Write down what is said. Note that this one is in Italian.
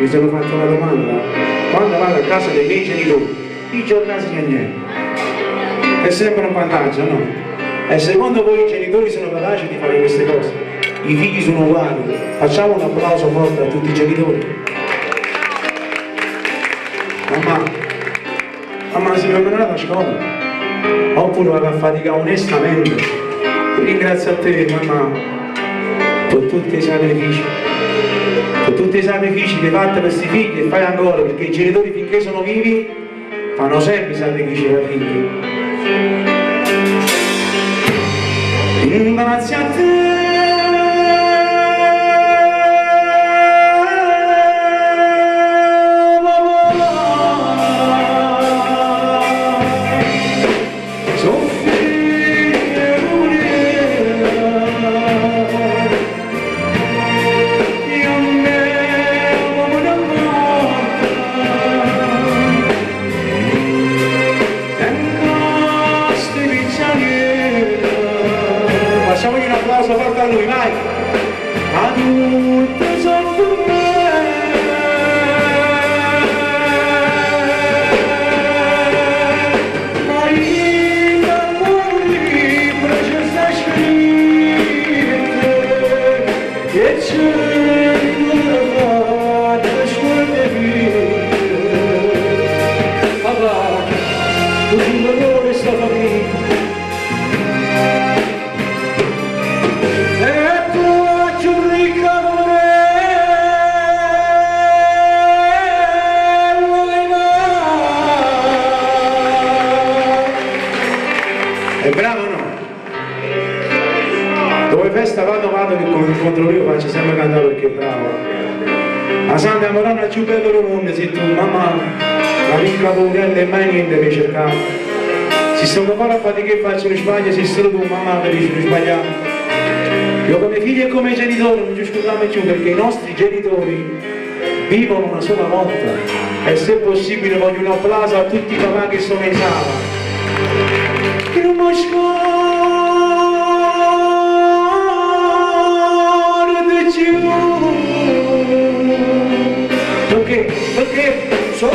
mi sono fatto una domanda, quando vado a casa dei miei genitori, i giornali a niente, è sempre un vantaggio, no? E secondo voi i genitori sono capaci di fare queste cose? I figli sono uguali, facciamo un applauso forte a tutti i genitori. Mamma si prende a scuola, oppure vado a faticare onestamente. Ringrazio a te, mamma, per tutti i sacrifici. Per tutti i sacrifici che hai fatto per questi figli e fai ancora, perché i genitori finché sono vivi fanno sempre i sacrifici per i figli. Grazie a te. Facciamogli un applauso forte a lui, vai! Adulte sono per me, ma in amore precisa scritte che c'è la sua vita. Papà, tutto il lavoro è stato finito. È bravo o no? Dove festa vado che contro lui faccio sempre cantare perché è bravo. La Santa Madonna più bella del mondo, se tu, mamma, la piccola poverella e mai niente mi cercava. Se sono ancora a fatica e faccio un sbaglio, se solo tu, mamma, mi dici di sbagliare. Io come figli e come genitori non ci scusiamo più perché i nostri genitori vivono una sola volta e se possibile voglio un applauso a tutti i papà che sono in sala. Che non mi scordi più perché sono